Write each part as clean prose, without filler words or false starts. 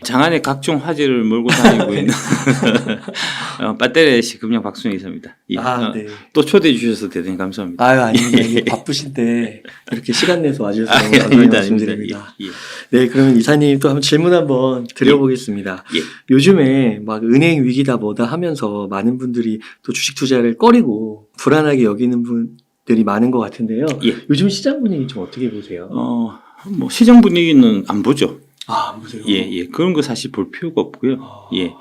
장안에 각종 화제를 몰고 다니고 있는 빠떼레시 금융 박순희 이사입니다. 네. 또 초대해 주셔서 대단히 감사합니다. 아닙니다. 이게 바쁘신데 이렇게 시간 내서 와주셔서 너무 감사히 아닙니다. 말씀드립니다. 예. 네, 그러면 이사님 또 한번 질문 한번 드려보겠습니다. 예. 요즘에 막 은행 위기다 뭐다 하면서 많은 분들이 또 주식 투자를 꺼리고 불안하게 여기는 분들이 많은 것 같은데요. 예. 요즘 시장 분위기 좀 어떻게 보세요? 뭐 시장 분위기는 안 보죠. 안 보세요? 예. 그런 거 사실 볼 필요가 없고요. 예.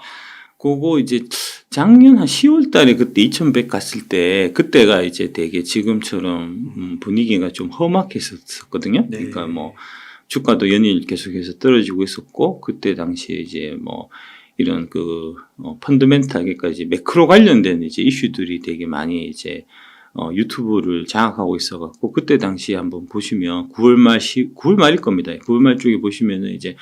그거 이제 작년 한 10월 달에 그때 2100 갔을 때 그때가 이제 되게 지금처럼 분위기가 좀 험악했었거든요. 네. 그러니까 뭐 주가도 연일 계속해서 떨어지고 있었고 그때 당시에 이제 뭐 이런 펀더멘탈하게까지 매크로 관련된 이제 이슈들이 되게 많이 이제 유튜브를 장악하고 있어갖고 그때 당시에 한번 보시면 9월 말일 겁니다. 9월 말 쪽에 보시면은 이제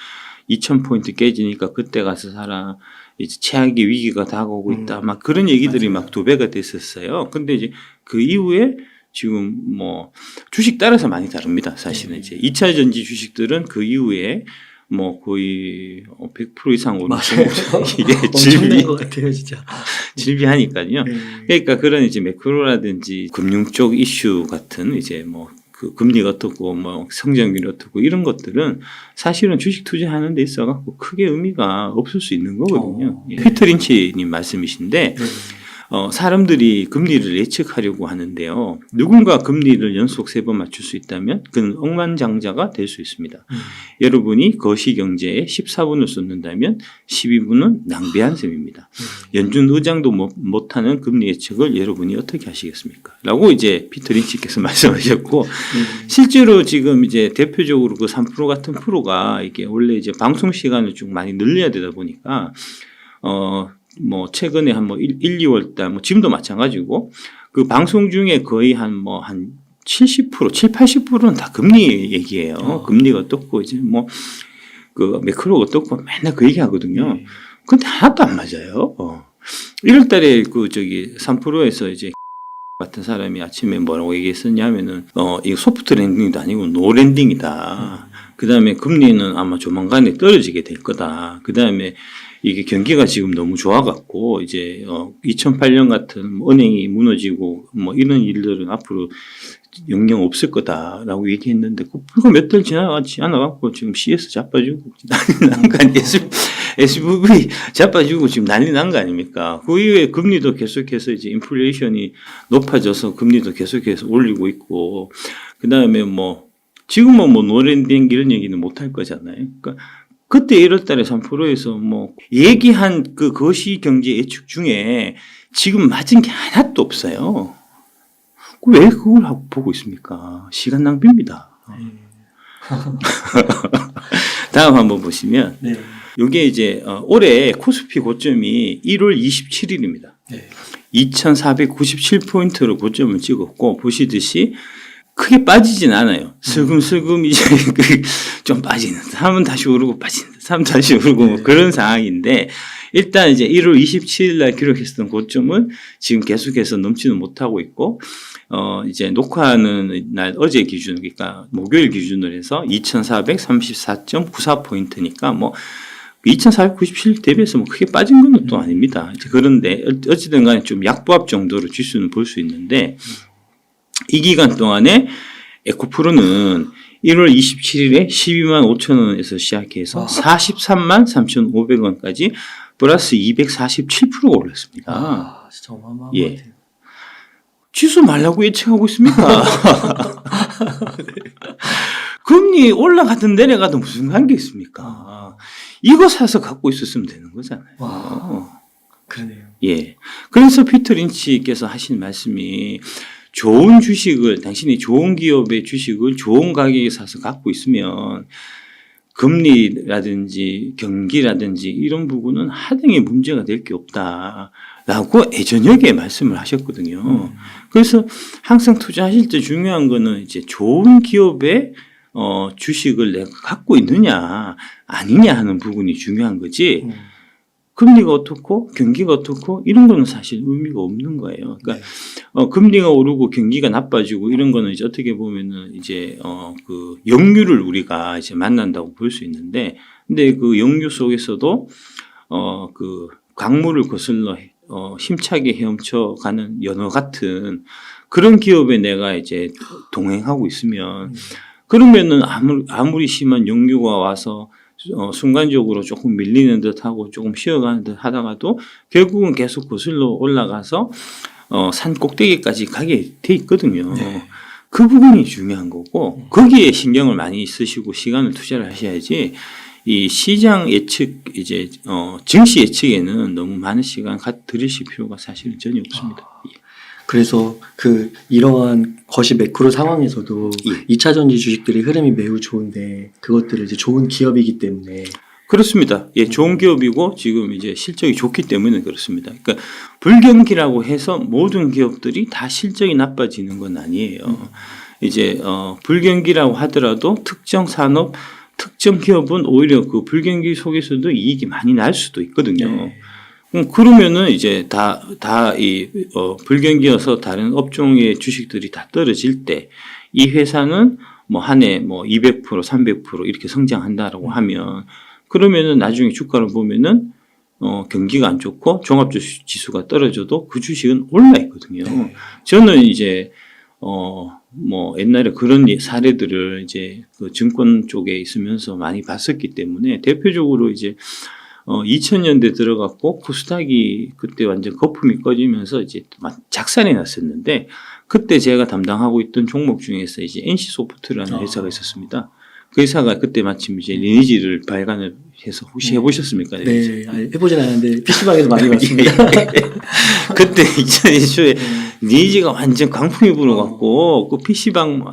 2000포인트 깨지니까 그때 가서 사라. 이제 최악의 위기가 다가오고 있다. 막 그런 얘기들이 맞아요. 막 도배가 됐었어요. 근데 이제 그 이후에 지금 뭐 주식 따라서 많이 다릅니다. 사실은 이제 2차 전지 주식들은 그 이후에 뭐 거의 100% 이상 오르고 이게 엄청난 것 같아요, 진짜. 질비하니까요. 네. 그러니까 그런 이제 매크로라든지 금융 쪽 이슈 같은 이제 뭐 그 금리가 어떻고 뭐 성장률이 어떻고 이런 것들은 사실은 주식 투자하는 데 있어 갖고 크게 의미가 없을 수 있는 거거든요. 네. 피터 린치님 말씀이신데 사람들이 금리를 예측하려고 하는데요. 누군가 금리를 연속 3번 맞출 수 있다면 그는 억만장자가 될 수 있습니다. 여러분이 거시경제에 14분을 쏟는다면 12분은 낭비한 셈입니다. 연준 의장도 못하는 금리 예측을 여러분이 어떻게 하시겠습니까? 라고 이제 피터 린치께서 말씀하셨고 실제로 지금 이제 대표적으로 그 3% 같은 프로가 이게 원래 이제 방송 시간을 좀 많이 늘려야 되다 보니까 뭐 최근에 한 2월 달 뭐 지금도 마찬가지고 그 방송 중에 거의 한 70%, 80%는 다 금리 얘기예요. 금리가 어떻고 이제 뭐 그 매크로가 어떻고 맨날 그 얘기 하거든요. 근데 하나도 안 맞아요. 1월 달에 3%에서 이제 같은 사람이 아침에 뭐라고 얘기했었냐면은 이거 소프트 랜딩도 아니고 노 랜딩이다. 그다음에 금리는 아마 조만간에 떨어지게 될 거다. 그다음에 이게 경기가 지금 너무 좋아갖고 이제 2008년 같은 은행이 무너지고 뭐 이런 일들은 앞으로 영영 없을 거다라고 얘기했는데 불과 몇 달 지나가지 않아갖고 지금 CS 자빠지고 난리 난 거 아니에요? SVB 자빠지고 지금 난리 난 거 아닙니까? 그 이후에 금리도 계속해서 이제 인플레이션이 높아져서 금리도 계속해서 올리고 있고 그다음에 뭐 지금은 뭐 노랜딩 이런 얘기는 못 할 거잖아요. 그러니까 그때 1월 달에 3%에서 뭐 얘기한 그 거시 경제 예측 중에 지금 맞은 게 하나도 없어요. 왜 그걸 보고 있습니까? 시간 낭비입니다. 다음 한번 보시면 이게 이제 올해 코스피 고점이 1월 27일입니다. 2497포인트로 고점을 찍었고 보시듯이 크게 빠지진 않아요. 슬금슬금 이제 좀 빠지는 사람은 다시 오르고 빠지는 사람은 다시 오르고 뭐 그런 상황인데 일단 이제 1월 27일 날 기록했었던 고점은 지금 계속해서 넘지는 못하고 있고 이제 녹화하는 날 어제 기준 그러니까 목요일 기준으로 해서 2434.94포인트니까 뭐 2497 대비해서 뭐 크게 빠진 건 또 아닙니다. 그런데 어찌든 간에 좀 약보합 정도로 지수는 볼 수 있는데 이 기간 동안에 에코프로는 1월 27일에 12만 5천 원에서 시작해서 43만 3,500원까지 플러스 247%가 올랐습니다. 진짜 어마어마한 것 같아요. 지수 말라고 예측하고 있습니까? 금리 올라가든 내려가든 무슨 관계 있습니까? 이거 사서 갖고 있었으면 되는 거잖아요. 그러네요. 예. 그래서 피터 린치께서 하신 말씀이 좋은 주식을 당신이 좋은 기업의 주식을 좋은 가격에 사서 갖고 있으면 금리라든지 경기라든지 이런 부분은 하등의 문제가 될 게 없다라고 애저녁에 말씀을 하셨거든요. 그래서 항상 투자하실 때 중요한 거는 이제 좋은 기업의 주식을 내가 갖고 있느냐 아니냐 하는 부분이 중요한 거지. 금리가 어떻고 경기가 어떻고 이런 거는 사실 의미가 없는 거예요. 그러니까 금리가 오르고 경기가 나빠지고 이런 거는 이제 어떻게 보면은 이제 그 역류를 우리가 이제 만난다고 볼 수 있는데 근데 그 역류 속에서도 그 강물을 거슬러 힘차게 헤엄쳐 가는 연어 같은 그런 기업에 내가 이제 동행하고 있으면 그러면은 아무리 심한 역류가 와서 순간적으로 조금 밀리는 듯하고 조금 쉬어가는 듯 하다가도 결국은 계속 거슬러 올라가서 산 꼭대기까지 가게 돼 있거든요. 네. 그 부분이 중요한 거고 거기에 신경을 많이 쓰시고 시간을 투자를 하셔야지 이 시장 예측 이제 증시 예측에는 너무 많은 시간 들이실 필요가 사실은 전혀 없습니다. 그래서 이러한 거시 매크로 상황에서도 예. 2차 전지 주식들의 흐름이 매우 좋은데 그것들을 이제 좋은 기업이기 때문에 그렇습니다. 예, 좋은 기업이고 지금 이제 실적이 좋기 때문에 그렇습니다. 그러니까 불경기라고 해서 모든 기업들이 다 실적이 나빠지는 건 아니에요. 이제 불경기라고 하더라도 특정 산업, 특정 기업은 오히려 그 불경기 속에서도 이익이 많이 날 수도 있거든요. 네. 그러면은 이제 불경기여서 다른 업종의 주식들이 다 떨어질 때 이 회사는 뭐 한 해 뭐 200%, 300% 이렇게 성장한다라고 하면 그러면은 나중에 주가를 보면은 경기가 안 좋고 종합지수가 떨어져도 그 주식은 올라 있거든요. 네. 저는 이제 뭐 옛날에 그런 사례들을 이제 그 증권 쪽에 있으면서 많이 봤었기 때문에 대표적으로 이제 2000년대 들어갔고 코스닥이 그때 완전 거품이 꺼지면서 이제 막 작살이 났었는데 그때 제가 담당하고 있던 종목 중에서 이제 NC소프트라는 회사가 있었습니다. 그 회사가 그때 마침 이제 리니지를 발간을 해서 혹시 해보셨습니까? 네, 해보진 않았는데 PC방에서 많이 봤습니다. 그때 2001년에 리니지가 완전 강풍이 불어갖고 그 PC방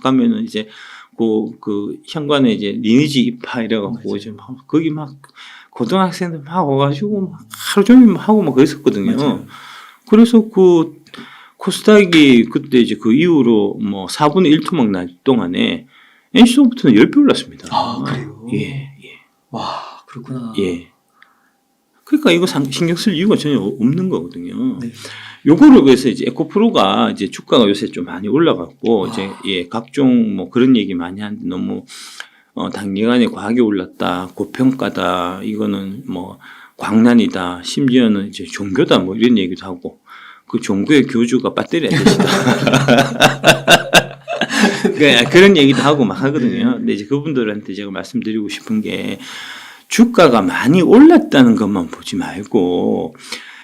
가면은 이제 그 현관에 이제 리니지 입파 이래갖고 이제 막 거기 막 고등학생들 막 와가지고 막 하루 종일 막 하고 막 그랬었거든요. 맞아요. 그래서 그 코스닥이 그때 이제 그 이후로 뭐 4분의 1 토막 날 동안에 NC소프트는 10배 올랐습니다. 아, 그래요? 예. 와, 그렇구나. 예. 그러니까 이거 신경 쓸 이유가 전혀 없는 거거든요. 네. 요거를 그래서 이제 에코프로가 이제 주가가 요새 좀 많이 올라갔고 이제 각종 뭐 그런 얘기 많이 하는데 너무 단기간에 과하게 올랐다, 고평가다, 이거는 뭐 광란이다, 심지어는 이제 종교다 뭐 이런 얘기도 하고 그 종교의 교주가 배터리 아저씨다. 그런 얘기도 하고 막 하거든요. 근데 이제 그분들한테 제가 말씀드리고 싶은 게 주가가 많이 올랐다는 것만 보지 말고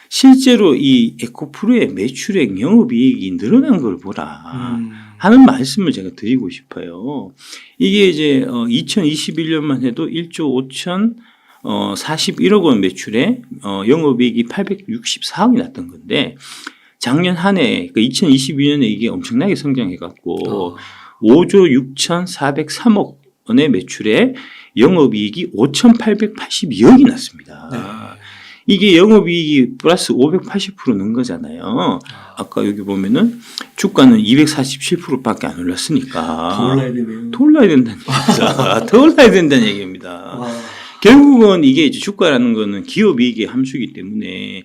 실제로 이 에코프로의 매출액 영업이익이 늘어난 걸 보라 하는 말씀을 제가 드리고 싶어요. 이게 이제 2021년만 해도 1조 5,041억 원 매출에 영업이익이 864억이 났던 건데 작년 한 해, 그 2022년에 이게 엄청나게 성장해갖고 5조 6,403억 원의 매출에 영업이익이 5,882억이 났습니다. 네. 이게 영업이익이 플러스 580%는 거잖아요. 아까 여기 보면은 주가는 247%밖에 안 올랐으니까. 더 올라야 되네요. 더 올라야 된다는 얘기입니다. 더 올라야 된다는 얘기입니다. 와. 결국은 이게 이제 주가라는 거는 기업이익의 함수이기 때문에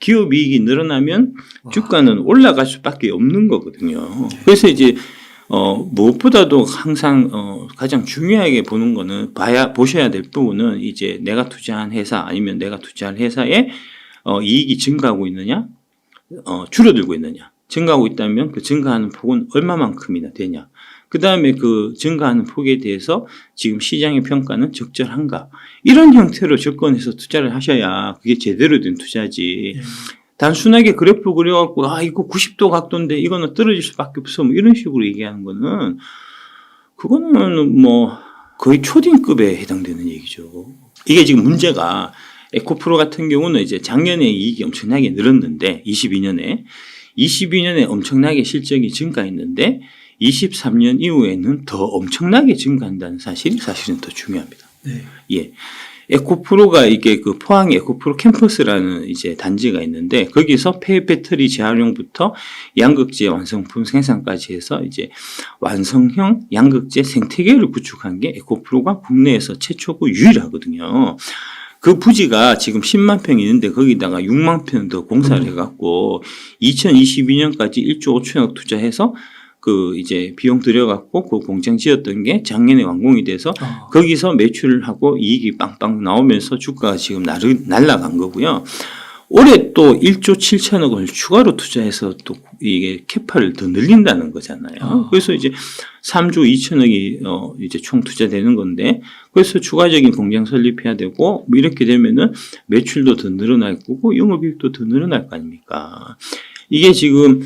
기업이익이 늘어나면 주가는 올라갈 수밖에 없는 거거든요. 그래서 이제 무엇보다도 항상 가장 중요하게 보는 거는 보셔야 될 부분은 이제 내가 투자한 회사 아니면 내가 투자할 회사의 이익이 증가하고 있느냐, 줄어들고 있느냐. 증가하고 있다면 그 증가하는 폭은 얼마만큼이나 되냐. 그 다음에 그 증가하는 폭에 대해서 지금 시장의 평가는 적절한가. 이런 형태로 접근해서 투자를 하셔야 그게 제대로 된 투자지. 단순하게 그래프 그려갖고 이거 90도 각도인데 이거는 떨어질 수밖에 없어 뭐 이런 식으로 얘기하는 거는 그거는 뭐 거의 초딩급에 해당되는 얘기죠. 이게 지금 문제가 에코프로 같은 경우는 이제 작년에 이익이 엄청나게 늘었는데 22년에 엄청나게 실적이 증가했는데 23년 이후에는 더 엄청나게 증가한다는 사실이 사실은 더 중요합니다. 네. 예. 에코프로가 이게 그 포항에 에코프로 캠퍼스라는 이제 단지가 있는데 거기서 폐 배터리 재활용부터 양극재 완성품 생산까지 해서 이제 완성형 양극재 생태계를 구축한 게 에코프로가 국내에서 최초고 유일하거든요. 그 부지가 지금 10만 평이 있는데 거기다가 6만 평 더 공사를 해갖고 2022년까지 1조 5천억 투자해서 그 이제 비용 들여갖고 그 공장 지었던 게 작년에 완공이 돼서 거기서 매출을 하고 이익이 빵빵 나오면서 주가가 지금 날아간 거고요. 올해 또 1조 7천억 원을 추가로 투자해서 또 이게 캐파를 더 늘린다는 거잖아요. 그래서 이제 3조 2천억이 이제 총 투자되는 건데, 그래서 추가적인 공장 설립해야 되고, 뭐 이렇게 되면은 매출도 더 늘어날 거고 영업이익도 더 늘어날 거 아닙니까? 이게 지금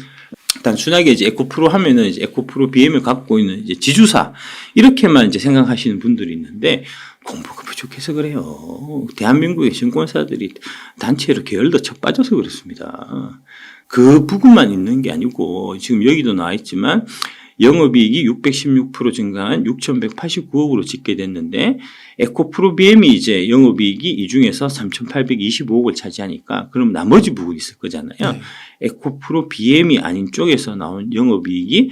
단순하게 이제 에코프로 하면은 이제 에코프로 BM을 갖고 있는 이제 지주사 이렇게만 이제 생각하시는 분들이 있는데, 공부가 부족해서 그래요. 대한민국의 증권사들이 단체로 계열도 쳐 빠져서 그렇습니다. 그 부분만 있는 게 아니고 지금 여기도 나와 있지만 영업이익이 616% 증가한 6,189억으로 집계 됐는데, 에코프로 BM이 이제 영업이익이 이 중에서 3,825억을 차지하니까 그럼 나머지 부분이 있을 거잖아요. 네. 에코프로 BM이 아닌 쪽에서 나온 영업이익이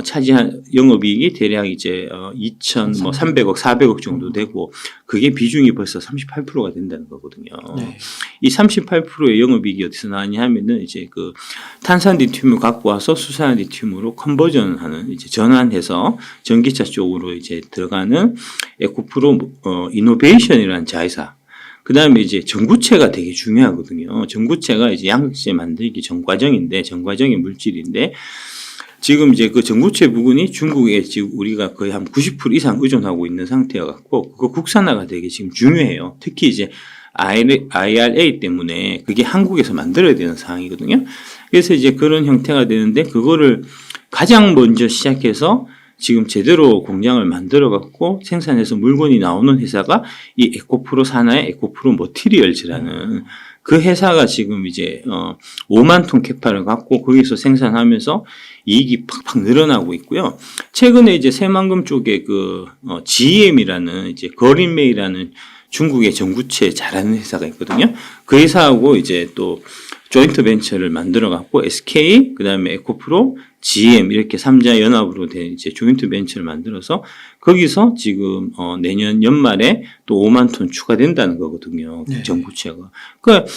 차지한 영업이익이 대략 이제 2,300억, 400억 정도 되고, 그게 비중이 벌써 38%가 된다는 거거든요. 네. 이 38%의 영업이익이 어디서 나왔냐 하면은 이제 그 탄산 리튬을 갖고 와서 수산화 리튬으로 컨버전하는, 이제 전환해서 전기차 쪽으로 이제 들어가는 에코프로 이노베이션이라는 자회사. 그 다음에 이제 전구체가 되게 중요하거든요. 전구체가 이제 양극재 만들기 전 과정인데, 전 과정의 물질인데, 지금 이제 그 전구체 부분이 중국에 지금 우리가 거의 한 90% 이상 의존하고 있는 상태여 갖고, 그거 국산화가 되게 지금 중요해요. 특히 이제 IRA 때문에 그게 한국에서 만들어야 되는 상황이거든요. 그래서 이제 그런 형태가 되는데, 그거를 가장 먼저 시작해서 지금 제대로 공장을 만들어 갖고 생산해서 물건이 나오는 회사가 이 에코프로 산하의 에코프로 머티리얼즈라는 그 회사가 지금 이제 5만 톤 캐파를 갖고 거기서 생산하면서 이익이 팍팍 늘어나고 있고요. 최근에 이제 새만금 쪽에 그 GM이라는 이제 거린메이라는 중국의 전구체 잘하는 회사가 있거든요. 그 회사하고 이제 또 조인트 벤처를 만들어 갖고 SK, 그다음에 에코프로, GM 이렇게 3자 연합으로 된 이제 조인트 벤처를 만들어서 거기서 지금 내년 연말에 또 5만 톤 추가된다는 거거든요. 네. 전구체가. 그러니까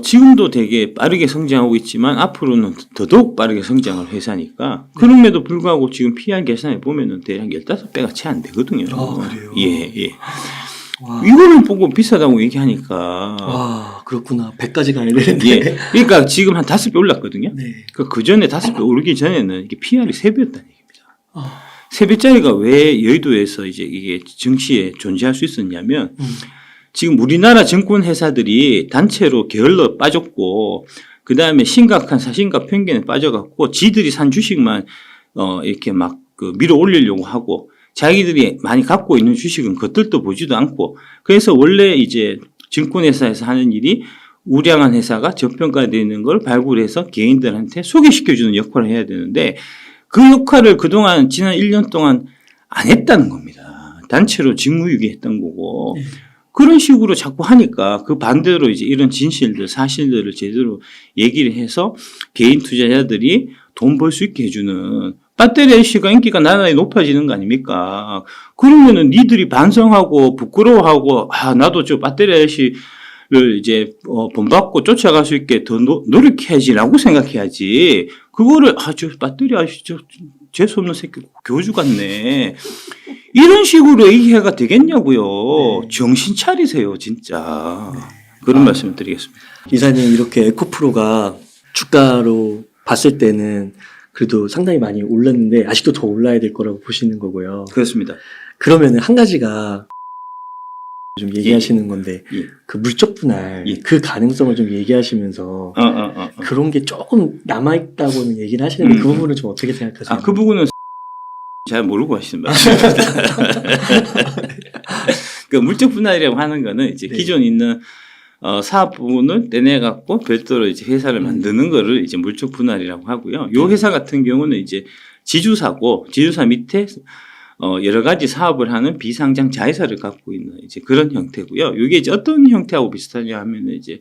지금도 되게 빠르게 성장하고 있지만 앞으로는 더더욱 빠르게 성장할 회사니까, 그럼에도 불구하고 지금 PR 계산해 보면은 대략 15배가 채 안 되거든요. 그래요? 예, 예. 와. 이거를 보고 비싸다고 얘기하니까. 와, 그렇구나. 100까지 가야 되는데. 예. 그러니까 지금 한 5배 올랐거든요. 네. 그 전에 5배 오르기 전에는 이게 PR이 3배였다는 얘기입니다. 3배짜리가 왜 여의도에서 이제 이게 증시에 존재할 수 있었냐면, 지금 우리나라 증권 회사들이 단체로 게을러 빠졌고, 그 다음에 심각한 사심과 편견에 빠져갖고 지들이 산 주식만 이렇게 막 그 밀어 올리려고 하고, 자기들이 많이 갖고 있는 주식은 겉들도 보지도 않고, 그래서 원래 이제 증권회사에서 하는 일이 우량한 회사가 저평가되어 있는 걸 발굴해서 개인들한테 소개시켜주는 역할을 해야 되는데, 그 역할을 그동안 지난 1년 동안 안 했다는 겁니다. 단체로 직무유기했던 거고. 네. 그런 식으로 자꾸 하니까 그 반대로 이제 이런 진실들, 사실들을 제대로 얘기를 해서 개인 투자자들이 돈 벌 수 있게 해주는, 배터리 IC가 인기가 나날이 높아지는 거 아닙니까? 그러면은 니들이 반성하고 부끄러워하고, 나도 저 배터리 IC를 이제 본받고 쫓아갈 수 있게 더 노력해야지라고 생각해야지. 그거를 저 배터리 IC 저 재수없는 새끼 교주 같네. 이런 식으로 얘기가 되겠냐고요. 네. 정신 차리세요, 진짜. 그런 말씀을 드리겠습니다. 이사님, 이렇게 에코프로가 주가로 봤을 때는 그래도 상당히 많이 올랐는데 아직도 더 올라야 될 거라고 보시는 거고요. 그렇습니다. 그러면은 한 가지가 좀 얘기하시는 건데, 그 물적 분할, 그 가능성을 좀 얘기하시면서 그런 게 조금 남아있다고는 얘기를 하시는데 그 부분은 좀 어떻게 생각하세요? 그 부분은 잘 모르고 하시는 말씀입니다. 그 물적 분할이라고 하는 거는 이제 기존 있는 사업 부분을 떼내갖고 별도로 이제 회사를 만드는 거를 이제 물적 분할이라고 하고요. 요 회사 같은 경우는 이제 지주사고, 지주사 밑에 여러 가지 사업을 하는 비상장 자회사를 갖고 있는 이제 그런 형태고요. 이게 이제 어떤 형태하고 비슷하냐 하면은 이제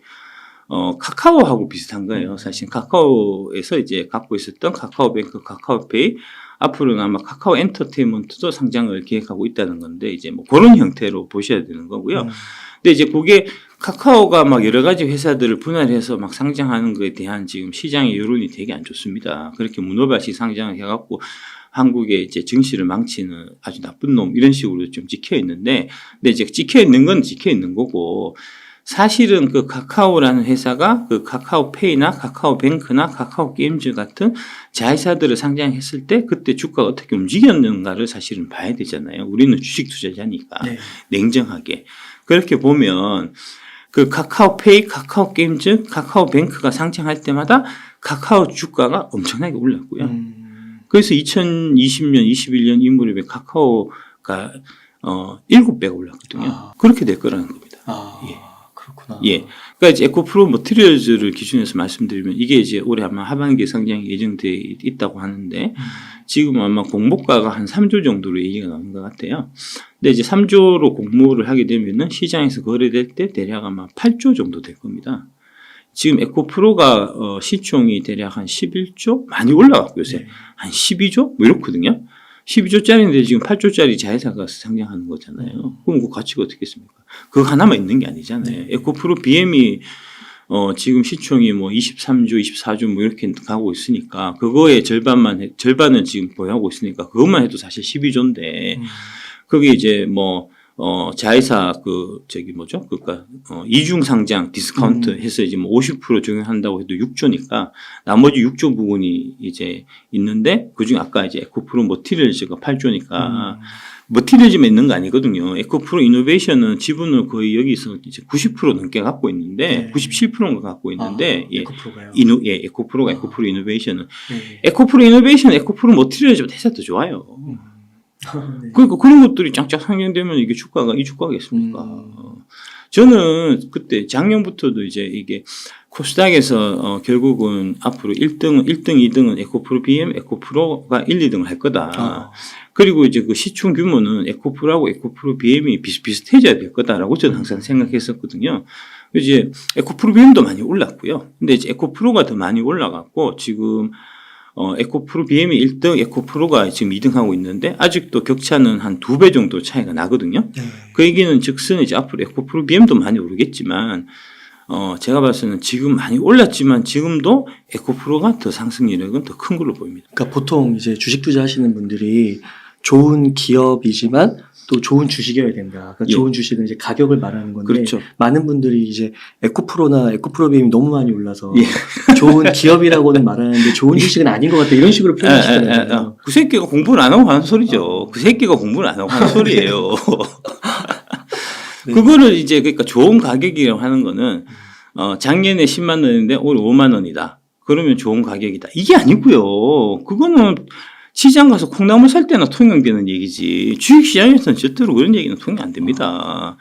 카카오하고 비슷한 거예요. 사실 카카오에서 이제 갖고 있었던 카카오뱅크, 카카오페이, 앞으로는 아마 카카오 엔터테인먼트도 상장을 계획하고 있다는 건데, 이제 뭐 그런 형태로 보셔야 되는 거고요. 근데 이제 그게 카카오가 막 여러 가지 회사들을 분할해서 막 상장하는 것에 대한 지금 시장의 여론이 되게 안 좋습니다. 그렇게 문어발식 상장을 해갖고 한국의 이제 증시를 망치는 아주 나쁜 놈 이런 식으로 좀 찍혀 있는데, 근데 이제 찍혀 있는 건 찍혀 있는 거고, 사실은 그 카카오라는 회사가 그 카카오페이나 카카오뱅크나 카카오게임즈 같은 자회사들을 상장했을 때 그때 주가가 어떻게 움직였는가를 사실은 봐야 되잖아요. 우리는 주식 투자자니까. 네. 냉정하게. 그렇게 보면 그 카카오페이, 카카오게임즈, 카카오뱅크가 상장할 때마다 카카오 주가가 엄청나게 올랐고요. 그래서 2020년, 21년 이 무렵에 카카오가 7배가 올랐거든요. 그렇게 될 거라는 겁니다. 예. 그렇구나. 예. 그러니까 이제 에코프로 머티리얼즈를 기준해서 말씀드리면 이게 이제 올해 아마 하반기에 상장이 예정돼 있다고 하는데 지금 아마 공모가가 한 3조 정도로 얘기가 나오는 것 같아요. 근데 이제 3조로 공모를 하게 되면은 시장에서 거래될 때 대략 아마 8조 정도 될 겁니다. 지금 에코프로가 시총이 대략 한 11조? 많이 올라갔고 요새 한 12조? 뭐 이렇거든요. 12조짜리인데 지금 8조짜리 자회사가 상장하는 거잖아요. 그럼 그 가치가 어떻겠습니까? 그거 하나만 있는 게 아니잖아요. 에코프로 BM이 지금 시총이 뭐 23조, 24조 뭐 이렇게 가고 있으니까 그거의 절반은 지금 보유하고 있으니까 그것만 해도 사실 12조인데 거기 이제 뭐 자회사 그러니까 이중 상장 디스카운트 해서 이제 뭐 50% 적용한다고 해도 6조니까 나머지 6조 부분이 이제 있는데 그중에 아까 이제 에코프로 머티리얼즈가 8조니까 머티리얼즈만 있는 거 아니거든요. 에코프로 이노베이션은 지분을 거의 여기서 이제 90% 넘게 갖고 있는데 97%가 갖고 있는데 에코프로가요? 에코프로가 에코프로 이노베이션은 에코프로 이노베이션, 에코프로 머티리얼즈보다 회사 더 좋아요. 네. 그러니까 그런 것들이 쫙쫙 상장되면 이게 이 주가겠습니까? 저는 그때 작년부터도 이제 이게 코스닥에서 결국은 앞으로 1등, 2등은 에코프로 BM, 에코프로가 1, 2등을 할 거다. 그리고 이제 그 시총 규모는 에코프로하고 에코프로 BM이 비슷해져야 될 거다라고 저는 항상 생각했었거든요. 이제 에코프로 BM도 많이 올랐고요. 근데 이제 에코프로가 더 많이 올라갔고 지금 에코프로 BM이 1등, 에코프로가 지금 2등 하고 있는데 아직도 격차는 한 2배 정도 차이가 나거든요. 그 얘기는 즉슨 이제 앞으로 에코프로 BM도 많이 오르겠지만 제가 봤을 때는 지금 많이 올랐지만 지금도 에코프로가 더 상승 여력은 더 큰 걸로 보입니다. 그러니까 보통 이제 주식 투자하시는 분들이 좋은 기업이지만 또 좋은 주식이어야 된다. 그러니까 좋은 주식은 이제 가격을 말하는 건데 그렇죠. 많은 분들이 이제 에코프로나 에코프로 BM이 너무 많이 올라서 좋은 기업이라고는 말하는데 좋은 주식은 아닌 것 같다 이런 식으로 표현하시잖아요. 그 새끼가 공부를 안 하고 하는 소리죠. 그 새끼가 공부를 안 하고 하는 소리예요. 그거를 이제 그러니까 좋은 가격이라고 하는 거는 작년에 10만 원인데 올해 5만 원이다. 그러면 좋은 가격이다. 이게 아니고요. 그거는 시장 가서 콩나물 살 때나 통용되는 얘기지 주식시장에서는 절대로 그런 얘기는 통용 안 됩니다.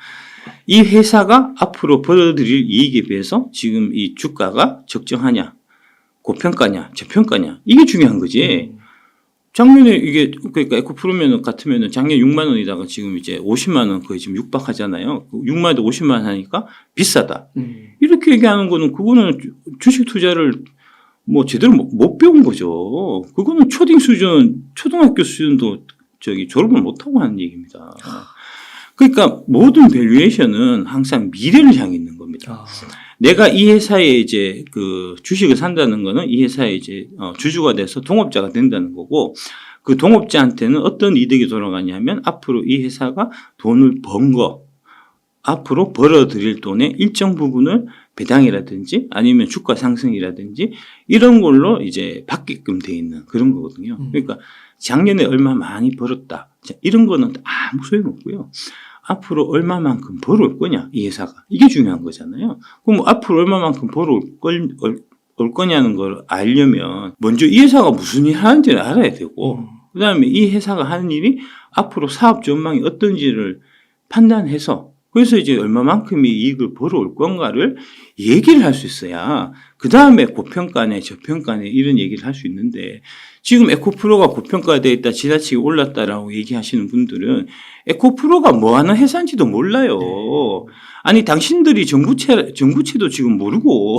이 회사가 앞으로 벌어들일 이익에 비해서 지금 이 주가가 적정하냐 고평가냐 저평가냐 이게 중요한 거지. 작년에 이게 그러니까 에코프로면 같으면은 작년 6만 원이다가 지금 이제 50만 원 거의 지금 육박하잖아요. 6만 원에도 50만 원 하니까 비싸다. 이렇게 얘기하는 거는 그거는 주식 투자를 뭐 제대로 못 배운 거죠. 그거는 초딩 수준, 초등학교 수준도 졸업을 못하고 하는 얘기입니다. 그러니까 모든 밸류에이션은 항상 미래를 향해 있는 겁니다. 내가 이 회사에 이제 그 주식을 산다는 거는 이 회사에 이제 주주가 돼서 동업자가 된다는 거고 그 동업자한테는 어떤 이득이 돌아가냐면 앞으로 이 회사가 돈을 번 거, 앞으로 벌어들일 돈의 일정 부분을 배당이라든지 아니면 주가 상승이라든지 이런 걸로 이제 받게끔 돼 있는 그런 거거든요. 그러니까 작년에 얼마 많이 벌었다. 이런 거는 아무 소용없고요. 앞으로 얼마만큼 벌어올 거냐 이 회사가 이게 중요한 거잖아요. 그럼 앞으로 얼마만큼 벌어올 거냐는 걸 알려면 먼저 이 회사가 무슨 일 하는지를 알아야 되고 그다음에 이 회사가 하는 일이 앞으로 사업 전망이 어떤지를 판단해서 그래서 이제 얼마만큼의 이익을 벌어올 건가를 얘기를 할 수 있어야 그 다음에 고평가네 저평가네 이런 얘기를 할 수 있는데 지금 에코프로가 고평가되어 있다 지나치게 올랐다라고 얘기하시는 분들은 에코프로가 뭐 하는 회사인지도 몰라요. 아니 당신들이 정부채도 지금 모르고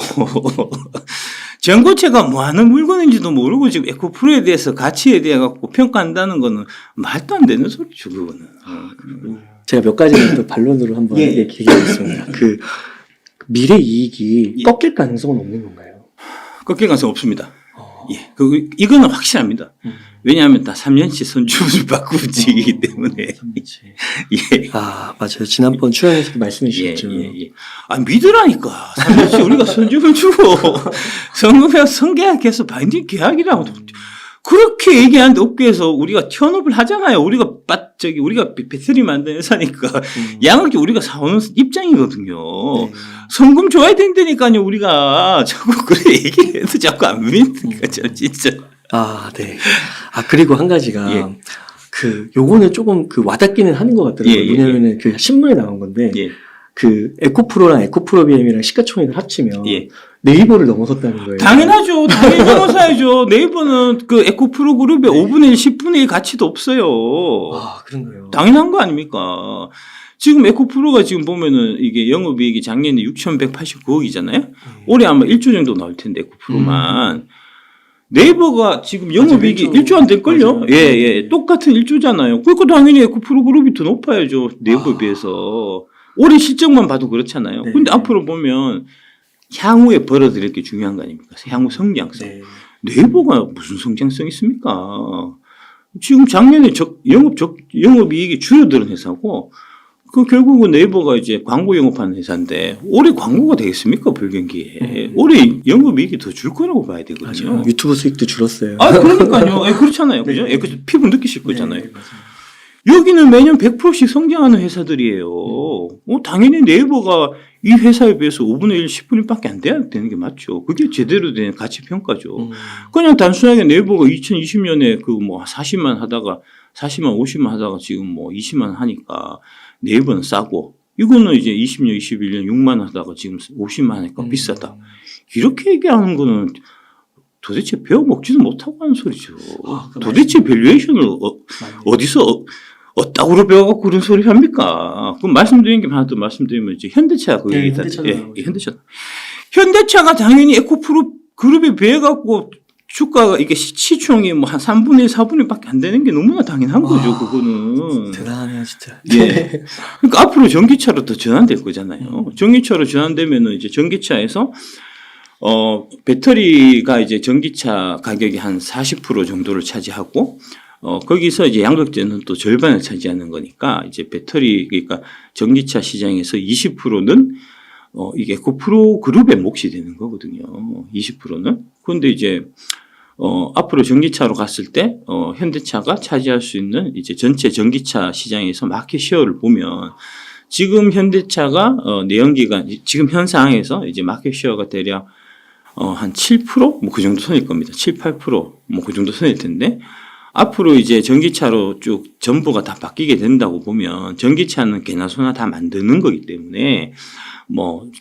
정부채가 뭐 하는 물건인지도 모르고 지금 에코프로에 대해서 가치에 대해 갖고 평가한다는 거는 말도 안 되는 소리죠 그거는. 제가 몇 가지만 또 반론으로 한번 얘기하겠습니다. 그 미래 이익이 꺾일 가능성은 없는 건가요? 꺾일 가능성 없습니다. 예, 이거는 확실합니다. 왜냐하면 다 3년치 선주를 바꾸고 움직이기 때문에. 예. 아, 맞아요. 지난번 출연에서도 말씀해 주셨죠. 아, 믿으라니까. 3년치 우리가 선주를 주고, 성계약해서 바인딩 계약이라고. 그렇게 얘기하는데 업계에서 우리가 턴업을 하잖아요. 우리가 배터리 만드는 회사니까 양을 우리가 사오는 입장이거든요. 네. 성금 줘야 된다니까요. 우리가 자꾸 그래 얘기해도 자꾸 안 믿으니까 진짜. 아, 네. 아, 그리고 한 가지가 요거는 조금 와닿기는 하는 것 같더라고요. 왜냐면은 그 신문에 나온 건데 그 에코프로랑 에코프로비엠이랑 시가총액을 합치면 네이버를 넘어섰다는 거예요. 당연하죠. 당연히 넘어서야죠. 네이버는 그 에코프로 그룹의 5분의 1, 10분의 1 가치도 없어요. 아, 그런가요? 당연한 거 아닙니까? 지금 에코프로가 지금 보면은 이게 영업이익이 작년에 6,189억이잖아요. 올해 아마 1조 정도 나올 텐데 에코프로만. 네이버가 지금 영업이익이 1조 안 될걸요? 예. 똑같은 1조잖아요. 그러니까 당연히 에코프로 그룹이 더 높아야죠. 네이버에 비해서. 올해 실적만 봐도 그렇잖아요. 네. 근데 앞으로 보면 향후에 벌어들일 게 중요한 거 아닙니까? 향후 성장성. 네. 네이버가 무슨 성장성이 있습니까? 지금 작년에 영업이익이 줄어드는 회사고, 결국은 네이버가 이제 광고 영업하는 회사인데, 올해 광고가 되겠습니까? 불경기에. 올해 영업이익이 더 줄 거라고 봐야 되거든요. 맞아요. 유튜브 수익도 줄었어요. 아, 그러니까요. 그렇잖아요. 그죠? 피부 느끼실 거잖아요. 네, 맞아요. 여기는 매년 100%씩 성장하는 회사들이에요. 당연히 네이버가 이 회사에 비해서 5분의 1, 10분의 1밖에 안 돼야 되는 게 맞죠. 그게 제대로 된 가치 평가죠. 그냥 단순하게 네이버가 2020년에 40만 하다가 50만 하다가 지금 20만 하니까 네이버는 싸고, 이거는 이제 20년, 21년 6만 하다가 지금 50만 하니까 비싸다. 이렇게 얘기하는 거는 도대체 배워먹지도 못하고 하는 소리죠. 도대체 밸류에이션을 어디서 어따구로 배워갖고 그런 소리 합니까? 그럼 말씀드린 게 하나 더 말씀드리면 이제 현대차 현대차가 당연히 에코프로 그룹에 비해갖고 주가가 이게 시총이 한 3분의 1, 4분의 1밖에 안 되는 게 너무나 당연한 거죠. 그거는. 대단하네요, 진짜. 예. 그러니까 앞으로 전기차로 더 전환될 거잖아요. 전기차로 전환되면은 이제 전기차에서 배터리가 이제 전기차 가격이 한 40% 정도를 차지하고, 거기서 이제 양극재는 또 절반을 차지하는 거니까, 이제 그러니까 전기차 시장에서 20%는, 이게 에코프로 그룹의 몫이 되는 거거든요. 20%는. 그런데 이제, 앞으로 전기차로 갔을 때, 현대차가 차지할 수 있는 이제 전체 전기차 시장에서 마켓 쉐어를 보면, 지금 현대차가, 내연기관, 지금 현 상황에서 이제 마켓 쉐어가 대략 한 7%? 그 정도 선일 겁니다. 7, 8%? 그 정도 선일 텐데, 앞으로 이제 전기차로 쭉 전부가 다 바뀌게 된다고 보면, 전기차는 개나 소나 다 만드는 거기 때문에,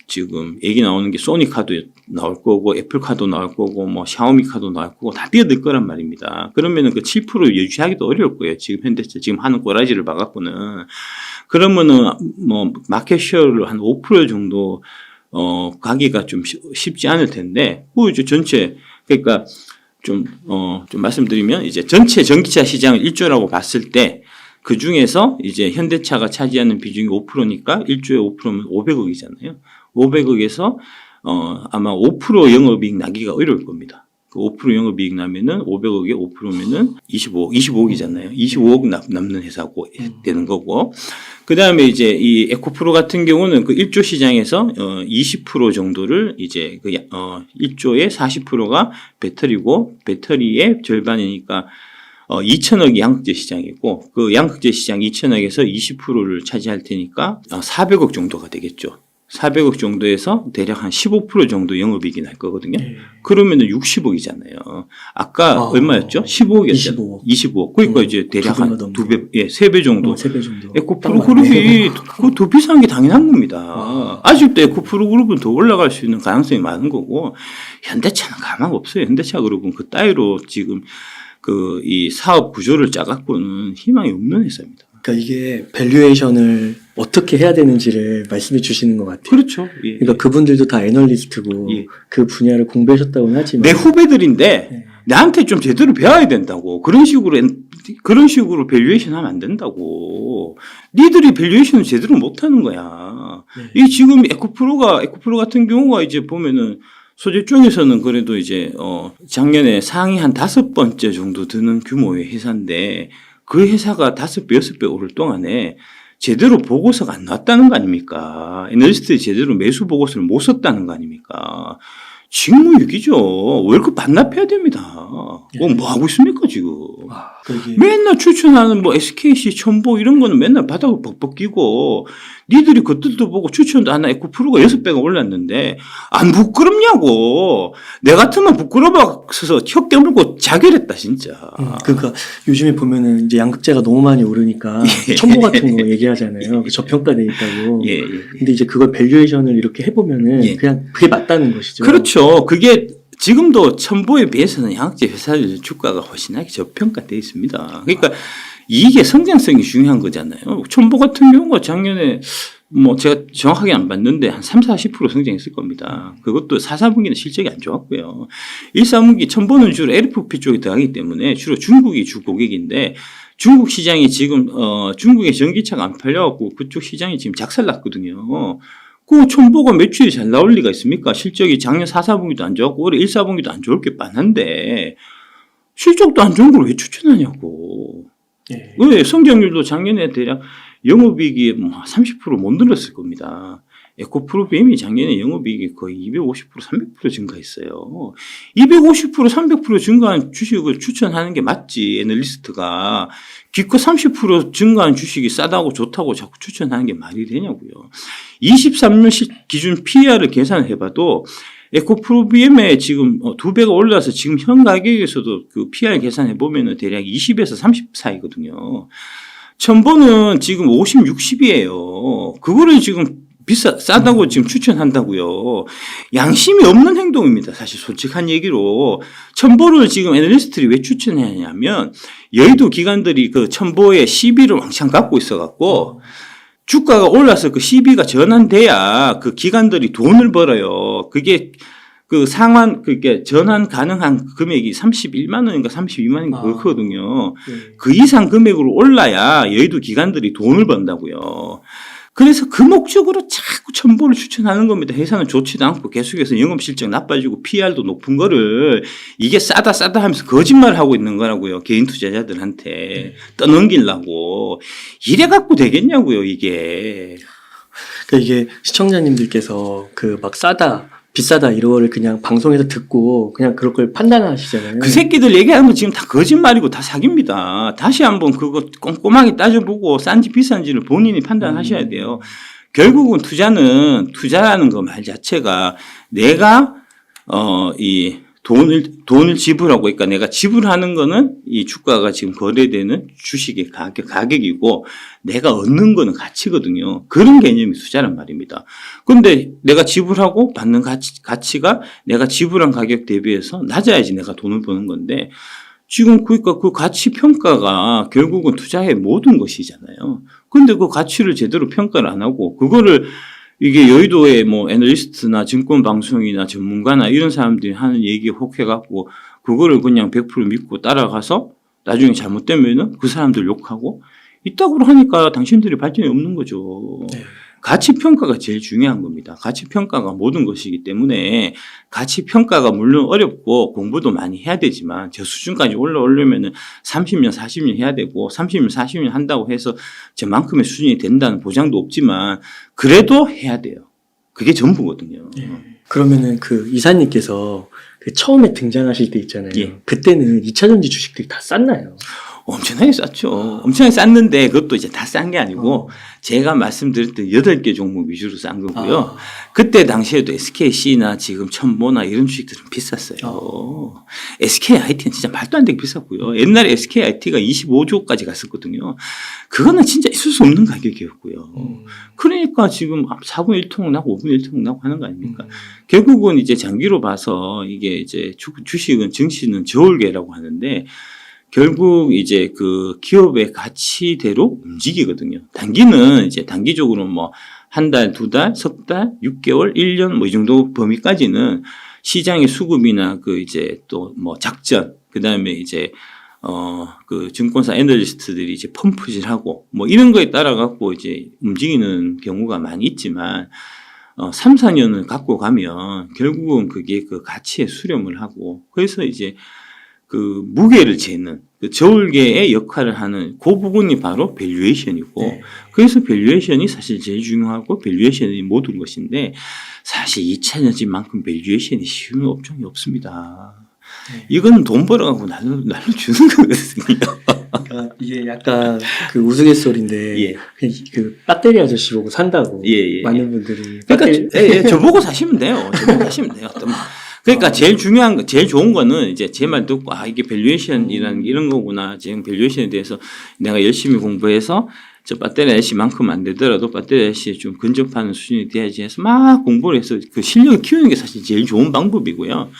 지금 얘기 나오는 게 소니 카도 나올 거고, 애플 카도 나올 거고, 샤오미 카도 나올 거고, 다 뛰어들 거란 말입니다. 그러면은 그 7% 유지하기도 어려울 거예요. 지금 현대차, 지금 하는 꼬라지를 봐갖고는. 그러면은, 마켓 쉐어를 한 5% 정도, 가기가 좀 쉽지 않을 텐데, 이제 전체, 그러니까 좀 말씀드리면, 이제 전체 전기차 시장을 1조라고 봤을 때, 그 중에서 이제 현대차가 차지하는 비중이 5%니까 1조에 5%면 500억이잖아요. 500억에서, 아마 5% 영업이익 나기가 어려울 겁니다. 그 5% 영업이익 나면은 500억에 5%면은 25억이잖아요. 25억 남는 회사고 되는 거고. 그 다음에 이제 이 에코프로 같은 경우는 그 1조 시장에서 20% 정도를 이제 1조의 40%가 배터리고, 배터리의 절반이니까 2천억이 양극재 시장이고, 그 양극재 시장 2천억에서 20%를 차지할 테니까 400억 정도가 되겠죠. 400억 정도에서 대략 한 15% 정도 영업이익이 날 거거든요. 그러면은 60억이잖아요. 아까 얼마였죠? 15억이었죠. 25억. 그러니까 이제 대략 한 2배, 3배 정도. 3배 정도. 에코프로 그룹이 더 비싼 게 당연한 겁니다. 아직도 에코프로 그룹은 더 올라갈 수 있는 가능성이 많은 거고, 현대차는 가망 없어요. 현대차 그룹은 그 따위로 지금 이 사업 구조를 짜갖고는 희망이 없는 회사입니다. 그러니까 이게 밸류에이션을 어떻게 해야 되는지를 말씀해 주시는 것 같아요. 그렇죠. 그러니까 그분들도 다 애널리스트고 그 분야를 공부하셨다고는 하지만 내 후배들인데 나한테 좀 제대로 배워야 된다고, 그런 식으로 그런 식으로 밸류에이션 하면 안 된다고. 니들이 밸류에이션을 제대로 못 하는 거야. 네. 이 지금 에코프로 같은 경우가 이제 보면은 소재쪽에서는 그래도 이제, 작년에 상위 한 5번째 정도 드는 규모의 회사인데 그 회사가 5배, 6배 오를 동안에 제대로 보고서가 안 나왔다는 거 아닙니까? 애널리스트들이 제대로 매수 보고서를 못 썼다는 거 아닙니까? 직무유기죠. 월급 반납해야 됩니다. 뭐 하고 있습니까, 지금? 맨날 추천하는 뭐 SKC, 첨보 이런 거는 맨날 바닥을 벅벅 끼고 니들이 그것도 보고 추천도 하나 에코프로가 6배가 올랐는데 안 부끄럽냐고. 내 같으면 부끄러워서 혀 깨물고 자결했다, 진짜. 그러니까 요즘에 보면은 이제 양극재가 너무 많이 오르니까 첨보 같은 거 얘기하잖아요. 저평가돼 있다고. 근데 이제 그걸 밸류에이션을 이렇게 해보면은 그냥 그게 맞다는 것이죠. 그렇죠. 그게 지금도 첨보에 비해서는 양극재 회사들 주가가 훨씬하게 저평가되어 있습니다. 그러니까 이게 성장성이 중요한 거잖아요. 첨보 같은 경우가 작년에 뭐 제가 정확하게 안 봤는데 한 30-40% 성장했을 겁니다. 그것도 4, 4분기는 실적이 안 좋았고요. 1, 4분기 첨보는 주로 LFP 쪽에 들어가기 때문에 주로 중국이 주 고객인데 중국 시장이 지금 중국의 전기차가 안 팔려갖고 그쪽 시장이 지금 작살났거든요. 그 첨보가 매출이 잘 나올 리가 있습니까? 실적이 작년 4, 4분기도 안 좋았고 올해 1, 4분기도 안 좋을 게 뻔한데 실적도 안 좋은 걸 왜 추천하냐고. 왜 성장률도 작년에 대략 영업이익이 뭐 30% 못 늘었을 겁니다. 에코프로비엠이 작년에 영업이익이 거의 250%, 300% 증가했어요. 250%, 300% 증가한 주식을 추천하는 게 맞지. 애널리스트가 기껏 30% 증가한 주식이 싸다고 좋다고 자꾸 추천하는 게 말이 되냐고요. 23년 기준 PER을 계산해봐도 에코프로비엠에 지금 2배가 올라서 지금 현 가격에서도 그 PER 계산해보면 대략 20에서 30 사이거든요. 첨보는 지금 50, 60이에요. 그거를 지금 싸다고 지금 추천한다고요. 양심이 없는 행동입니다. 사실 솔직한 얘기로. 첨보를 지금 애널리스트들이 왜 추천하냐면 여의도 기관들이 그 첨보의 시비를 왕창 갖고 있어갖고 주가가 올라서 그 시비가 전환돼야 그 기관들이 돈을 벌어요. 그게 그 그게 전환 가능한 금액이 31만 원인가 32만 원인가 그렇거든요. 그 이상 금액으로 올라야 여의도 기관들이 돈을 번다고요. 그래서 그 목적으로 자꾸 첨보를 추천하는 겁니다. 회사는 좋지도 않고 계속해서 영업실적 나빠지고 PR도 높은 거를 이게 싸다 하면서 거짓말을 하고 있는 거라고요. 개인 투자자들한테 떠넘기려고. 이래갖고 되겠냐고요, 이게. 그러니까 이게 시청자님들께서 그 막 싸다 비싸다 이런 거를 그냥 방송에서 듣고 그냥 그럴 걸 판단하시잖아요. 그 새끼들 얘기하는 거 지금 다 거짓말이고 다 사기입니다. 다시 한번 그거 꼼꼼하게 따져보고 싼지 비싼지를 본인이 판단하셔야 돼요. 결국은 투자라는 거 말 자체가 내가 이 돈을 지불하고, 그러니까 내가 지불하는 거는 이 주가가 지금 거래되는 주식의 가격이고 내가 얻는 거는 가치거든요. 그런 개념이 투자란 말입니다. 그런데 내가 지불하고 받는 가치가 내가 지불한 가격 대비해서 낮아야지 내가 돈을 버는 건데 지금 그러니까 그 가치 평가가 결국은 투자의 모든 것이잖아요. 그런데 그 가치를 제대로 평가를 안 하고 그거를 이게 여의도의 뭐 애널리스트나 증권 방송이나 전문가나 이런 사람들이 하는 얘기에 혹해갖고 그거를 그냥 100% 믿고 따라가서 나중에 잘못되면은 그 사람들 욕하고 이따구로 하니까 당신들이 발전이 없는 거죠. 네. 가치 평가가 제일 중요한 겁니다. 가치 평가가 모든 것이기 때문에 가치 평가가 물론 어렵고 공부도 많이 해야 되지만 저 수준까지 올라오려면은 30년, 40년 해야 되고 30년, 40년 한다고 해서 저만큼의 수준이 된다는 보장도 없지만 그래도 해야 돼요. 그게 전부거든요. 그러면은 그 이사님께서 그 처음에 등장하실 때 있잖아요. 그때는 2차전지 주식들이 다 쌌나요? 엄청나게 쌌죠. 엄청나게 쌌는데 그것도 이제 다 싼 게 아니고 제가 말씀드렸던 8개 종목 위주로 싼 거고요. 그때 당시에도 SKC나 지금 첨보나 이런 주식들은 비쌌어요. SKIT는 진짜 말도 안 되게 비쌌고요. 옛날에 SKIT가 25조까지 갔었거든요. 그거는 진짜 있을 수 없는 가격이었고요. 그러니까 지금 4분의 1통은 나고 5분의 1통은 나고 하는 거 아닙니까? 결국은 이제 장기로 봐서 이게 이제 주식은 증시는 저울개라고 하는데 결국 이제 그 기업의 가치대로 움직이거든요. 단기는 이제 단기적으로 뭐 한 달, 2달, 석 달, 6개월, 1년 뭐 이 정도 범위까지는 시장의 수급이나 그 이제 또 뭐 작전, 그 다음에 이제 그 증권사 애널리스트들이 이제 펌프질하고 뭐 이런 거에 따라 갖고 이제 움직이는 경우가 많이 있지만 3, 4년을 갖고 가면 결국은 그게 그 가치에 수렴을 하고 그래서 이제 그 무게를 재는 그 저울계의 역할을 하는 그 부분이 바로 밸류에이션이고 네. 그래서 밸류에이션이 사실 제일 중요하고 밸류에이션이 모든 것인데 사실 2차 전지만큼 밸류에이션이 쉬운 업종이 없습니다. 네. 이건 돈 벌어가고 날로 주는 거거든요. 그러니까 이게 약간 그 우스갯소리인데 예. 그 배터리 아저씨 보고 산다고 예. 많은 분들이 그러니까 저보고 사시면 돼요. 저보고 사시면 돼요. 그러니까 제일 중요한 거, 제일 좋은 거는 이제 제 말 듣고 이게 밸류에이션이라는 게 이런 거구나. 지금 밸류에이션에 대해서 내가 열심히 공부해서 저 배터리 아저씨만큼 안 되더라도 배터리 아저씨에 좀 근접하는 수준이 돼야지 해서 막 공부를 해서 그 실력을 키우는 게 사실 제일 좋은 방법이고요.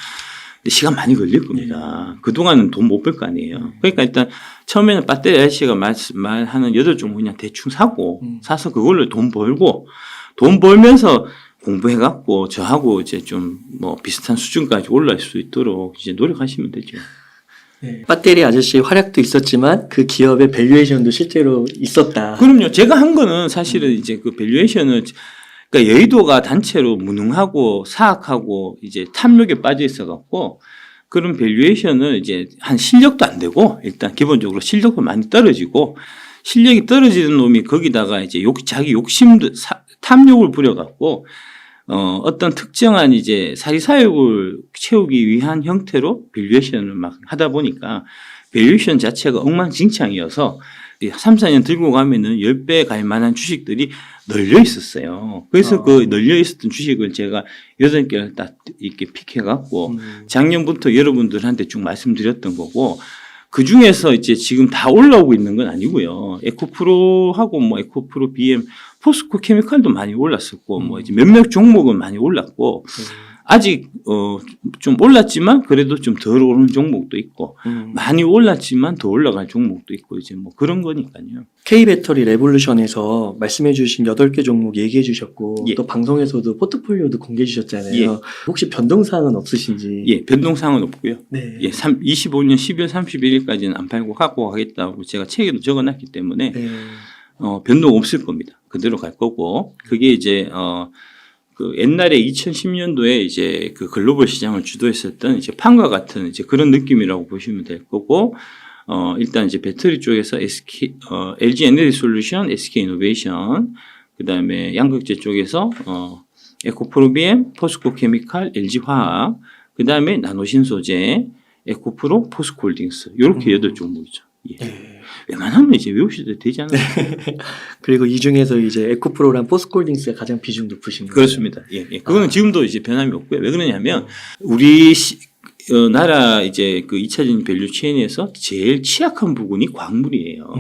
근데 시간 많이 걸릴 겁니다. 그동안은 돈 못 벌 거 아니에요. 그러니까 일단 처음에는 배터리 아저씨가 말하는 8종 그냥 대충 사서 그걸로 돈 벌고 돈 벌면서 공부해갖고 저하고 이제 좀 뭐 비슷한 수준까지 올라갈 수 있도록 이제 노력하시면 되죠. 네. 배터리 아저씨의 활약도 있었지만 그 기업의 밸류에이션도 실제로 있었다. 그럼요. 제가 한 거는 사실은 이제 그 밸류에이션을 그러니까 여의도가 단체로 무능하고 사악하고 이제 탐욕에 빠져 있어갖고 그런 밸류에이션을 이제 한 실력도 안 되고 일단 기본적으로 실력도 많이 떨어지고 실력이 떨어지는 놈이 거기다가 이제 자기 욕심도 탐욕을 부려갖고 어떤 특정한 이제 사리사욕을 채우기 위한 형태로 밸류에이션을 막 하다 보니까 밸류에이션 자체가 엉망진창이어서 3, 4년 들고 가면은 10배 갈 만한 주식들이 널려 있었어요. 그래서 그 널려 있었던 주식을 제가 8개를 딱 이렇게 픽해갖고 작년부터 여러분들한테 쭉 말씀드렸던 거고 그 중에서 이제 지금 다 올라오고 있는 건 아니고요. 에코프로하고 뭐 에코프로 BM, 포스코 케미칼도 많이 올랐었고 뭐 이제 몇몇 종목은 많이 올랐고 아직 좀 올랐지만 그래도 좀 덜 오른 종목도 있고 많이 올랐지만 더 올라갈 종목도 있고 이제 뭐 그런 거니까요. K배터리 레볼루션에서 말씀해 주신 8개 종목 얘기해 주셨고 예. 또 방송에서도 포트폴리오도 공개해 주셨잖아요. 예. 혹시 변동사항은 없으신지? 예, 변동사항은 없고요. 네. 예, 25년 12월 31일까지는 안 팔고 갖고 가겠다고 제가 책에도 적어놨기 때문에 네. 변동 없을 겁니다. 그대로 갈 거고 그게 이제 그 옛날에 2010년도에 이제 그 글로벌 시장을 주도했었던 이제 판과 같은 이제 그런 느낌이라고 보시면 될 거고 일단 이제 배터리 쪽에서 LG 에너지 솔루션, SK 이노베이션, 그다음에 양극재 쪽에서 에코프로 BM, 포스코 케미칼, LG 화학, 그다음에 나노신소재, 에코프로, 포스코홀딩스 이렇게 8종목이죠. 예. 네. 웬만하면 이제 외우셔도 되지 않나요? 그리고 이 중에서 이제 에코프로랑 포스코홀딩스가 가장 비중 높으신 거예요. 그렇습니다. 예, 예. 그거는 지금도 이제 변함이 없고요. 왜 그러냐면 우리 나라 이제 그 2차전 밸류 체인에서 제일 취약한 부분이 광물이에요.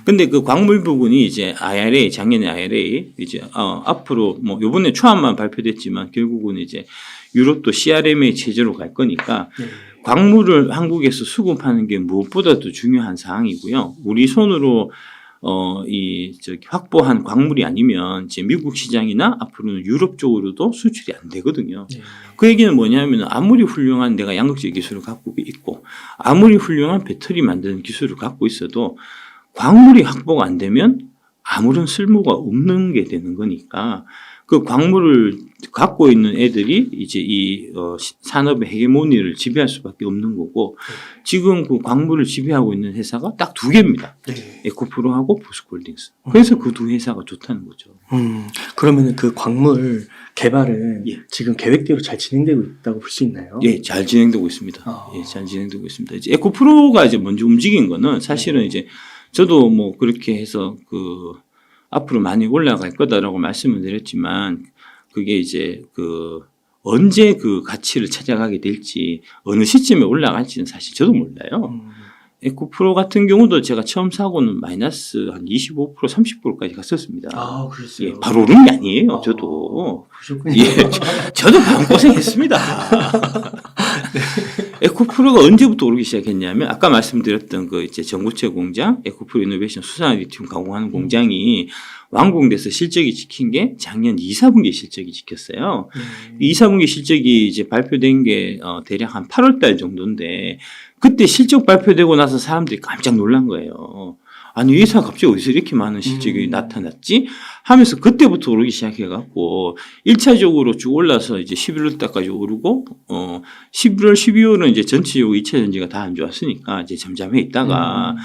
근데 그 광물 부분이 이제 IRA, 작년에 IRA 이제 앞으로 뭐 요번에 초안만 발표됐지만 결국은 이제 유럽도 CRMA 체제로 갈 거니까 네. 광물을 한국에서 수급하는 게 무엇보다도 중요한 사항이고요. 우리 손으로 확보한 광물이 아니면 이제 미국 시장이나 앞으로는 유럽 쪽으로도 수출이 안 되거든요. 네. 그 얘기는 뭐냐면 아무리 훌륭한 내가 양극재 기술을 갖고 있고 아무리 훌륭한 배터리 만드는 기술을 갖고 있어도 광물이 확보가 안 되면 아무런 쓸모가 없는 게 되는 거니까 그 광물을 갖고 있는 애들이 이제 이 산업의 헤게모니를 지배할 수밖에 없는 거고 지금 그 광물을 지배하고 있는 회사가 딱 2개입니다. 네. 에코프로하고 포스코홀딩스. 그래서 그 2 회사가 좋다는 거죠. 그러면 그 광물 개발은 예. 지금 계획대로 잘 진행되고 있다고 볼 수 있나요? 예, 잘 진행되고 있습니다. 예, 잘 진행되고 있습니다. 이제 에코프로가 이제 먼저 움직인 거는 사실은 이제 저도 뭐 그렇게 해서 그 앞으로 많이 올라갈 거다라고 말씀을 드렸지만 그게 이제 그 언제 그 가치를 찾아가게 될지 어느 시점에 올라갈지는 사실 저도 몰라요. 에코프로 같은 경우도 제가 처음 사고는 마이너스 한 25%, 30%까지 갔었습니다. 아, 그랬어요. 예, 바로 오른 게 아니에요, 저도. 그러셨군요. 예, 저도 마음고생했습니다. 에코프로가 언제부터 오르기 시작했냐면 아까 말씀드렸던 그 이제 전고체 공장, 에코프로 이노베이션 수산 리튬 가공하는 공장이 완공돼서 실적이 찍힌 게 작년 2, 4분기 실적이 찍혔어요. 2, 4분기 실적이 이제 발표된 게 대략 한 8월 달 정도인데 그때 실적 발표되고 나서 사람들이 깜짝 놀란 거예요. 아니, 이 회사 갑자기 어디서 이렇게 많은 실적이 나타났지? 하면서 그때부터 오르기 시작해갖고, 1차적으로 쭉 올라서 이제 11월 달까지 오르고, 11월, 12월은 이제 전체적으로 2차 전지가 다 안 좋았으니까 이제 잠잠해 있다가,